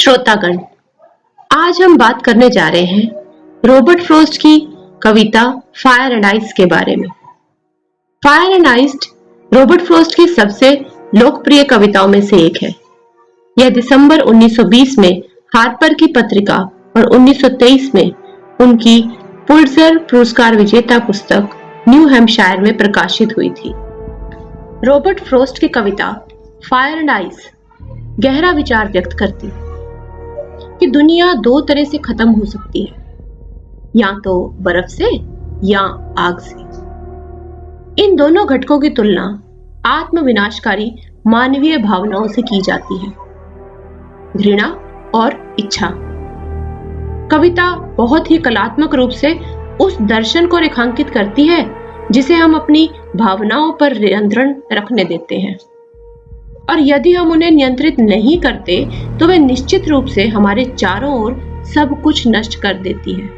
श्रोतागण, आज हम बात करने जा रहे हैं रॉबर्ट फ्रॉस्ट की कविता फायर एंड आइस के बारे में। Fire and ice Robert Frost की सबसे लोकप्रिय कविताओं में से एक है। यह दिसंबर 1920 में हार्पर की पत्रिका और 1923 में उनकी पुलित्जर पुरस्कार विजेता पुस्तक न्यू हैम्पशायर में प्रकाशित हुई थी। रॉबर्ट फ्रॉस्ट की कविता फायर एंड आइस गहरा विचार व्यक्त करती है कि दुनिया दो तरह से खत्म हो सकती है, या तो बर्फ से या आग से। इन दोनों घटकों की तुलना आत्म विनाशकारी मानवीय भावनाओं से की जाती है, घृणा और इच्छा। कविता बहुत ही कलात्मक रूप से उस दर्शन को रेखांकित करती है जिसे हम अपनी भावनाओं पर नियंत्रण रखने देते हैं, और यदि हम उन्हें नियंत्रित नहीं करते तो वे निश्चित रूप से हमारे चारों ओर सब कुछ नष्ट कर देती है।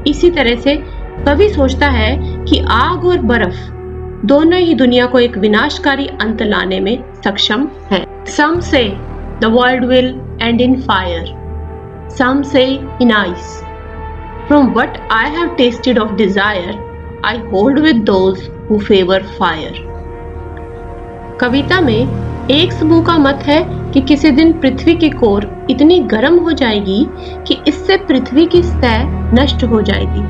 इसी तरह से कवि सोचता है कि आग और बर्फ दोनों ही दुनिया को एक विनाशकारी अंत लाने में सक्षम है। Some say the world will end in fire. Some say in ice. From what I have tasted of desire, I hold with those who favor fire. कविता में एक समूह का मत है कि किसी दिन पृथ्वी की कोर इतनी गर्म हो जाएगी कि इससे पृथ्वी की सतह नष्ट हो जाएगी।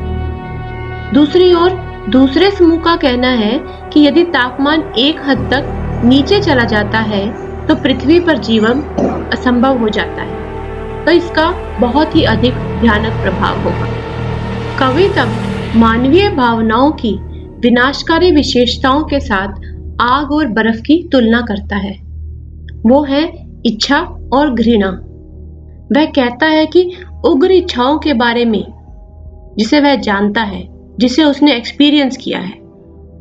दूसरी ओर दूसरे समूह का कहना है कि यदि तापमान एक हद तक नीचे चला जाता है तो पृथ्वी पर जीवन असंभव हो जाता है, तो इसका बहुत ही अधिक भयानक प्रभाव होगा। कवि तब मानवीय भावनाओं की विनाशकारी विशेषताओं के साथ आग और बर्फ की तुलना करता है। वो है इच्छा और घृणा। वह कहता है कि उग्र इच्छाओं के बारे में जिसे वह जानता है, जिसे उसने एक्सपीरियंस किया है,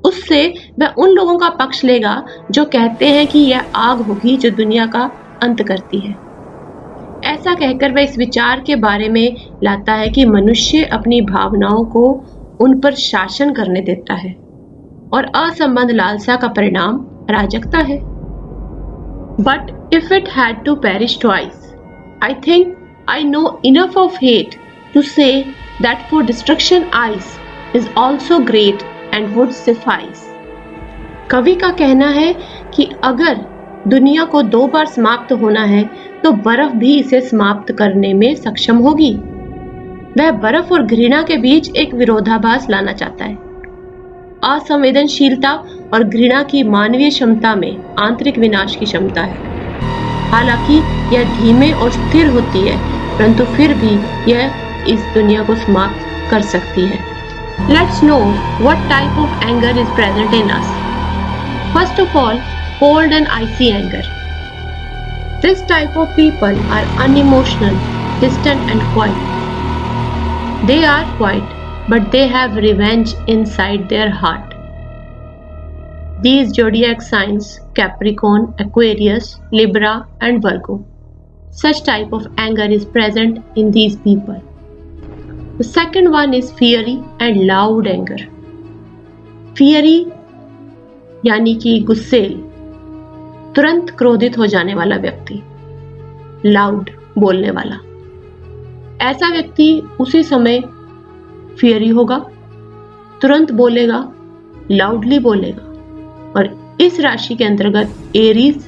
उससे वह उन लोगों का पक्ष लेगा जो कहते हैं कि यह आग होगी जो दुनिया का अंत करती है। ऐसा कहकर वह इस विचार के बारे में लाता है कि मनुष्य अपनी भावनाओं को उन पर शासन करने देता है और असंबद्ध लालसा का परिणाम अराजकता है। But if it had to perish twice, I think I know enough of hate to say that for destruction ice is also great and would suffice. कवि का कहना है कि अगर दुनिया को दो बार समाप्त होना है तो बर्फ भी इसे समाप्त करने में सक्षम होगी। वह बर्फ और घृणा के बीच एक विरोधाभास लाना चाहता है। असंवेदनशीलता और घृणा की मानवीय क्षमता में आंतरिक विनाश की क्षमता है। हालांकि यह धीमे और स्थिर होती है, परंतु फिर भी यह इस दुनिया को समाप्त कर सकती है। Let's know what type of anger is present in us. First of all, cold and icy anger. This type of people are unemotional, distant and quiet. They are quiet, but they have revenge inside their heart. These zodiac signs, Capricorn, Aquarius, Libra and Virgo. Such type of anger is present in these people. The second one is fiery and loud anger. Fiery यानी कि गुस्सेल, तुरंत क्रोधित हो जाने वाला व्यक्ति, loud बोलने वाला। ऐसा व्यक्ति उसी समय फियरी होगा, तुरंत बोलेगा, लाउडली बोलेगा, और इस राशि के अंतर्गत एरीज,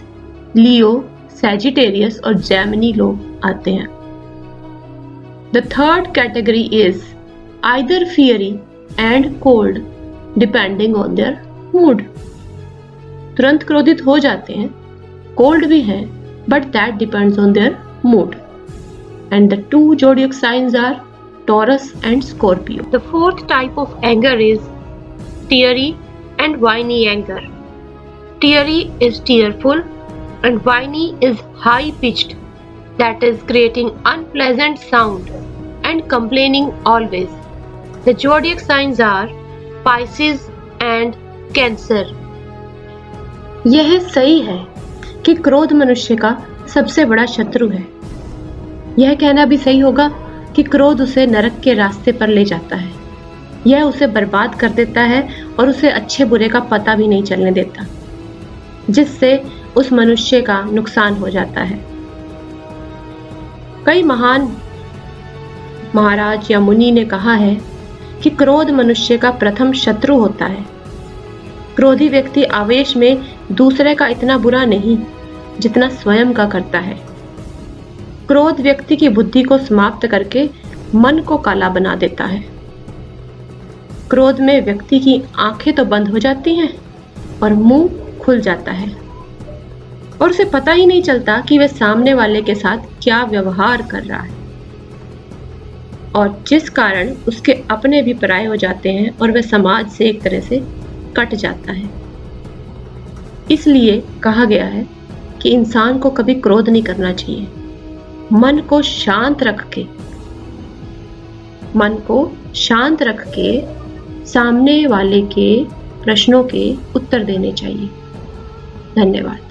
लियो, सैजिटेरियस और जेमिनी लोग आते हैं। The third category is either fiery and cold depending on their mood. तुरंत क्रोधित हो जाते हैं, कोल्ड भी हैं, but that depends on their mood. And the two zodiac signs are Taurus and Scorpio. The fourth type of anger is teary and whiny anger. Teary is tearful and whiny is high-pitched, that is creating unpleasant sound and complaining always. The zodiac signs are Pisces and Cancer. यह सही है कि क्रोध मनुष्य का सबसे बड़ा शत्रु है। यह कहना भी सही होगा कि क्रोध उसे नरक के रास्ते पर ले जाता है। यह उसे बर्बाद कर देता है और उसे अच्छे बुरे का पता भी नहीं चलने देता, जिससे उस मनुष्य का नुकसान हो जाता है। कई महान महाराज या मुनि ने कहा है कि क्रोध मनुष्य का प्रथम शत्रु होता है। क्रोधी व्यक्ति आवेश में दूसरे का इतना बुरा नहीं जितना स्वयं का करता है। क्रोध व्यक्ति की बुद्धि को समाप्त करके मन को काला बना देता है। क्रोध में व्यक्ति की आंखें तो बंद हो जाती हैं और मुंह खुल जाता है और उसे पता ही नहीं चलता कि वह सामने वाले के साथ क्या व्यवहार कर रहा है, और जिस कारण उसके अपने भी पराये हो जाते हैं और वह समाज से एक तरह से कट जाता है। इसलिए कहा गया है कि इंसान को कभी क्रोध नहीं करना चाहिए। मन को शांत रख के सामने वाले के प्रश्नों के उत्तर देने चाहिए। धन्यवाद।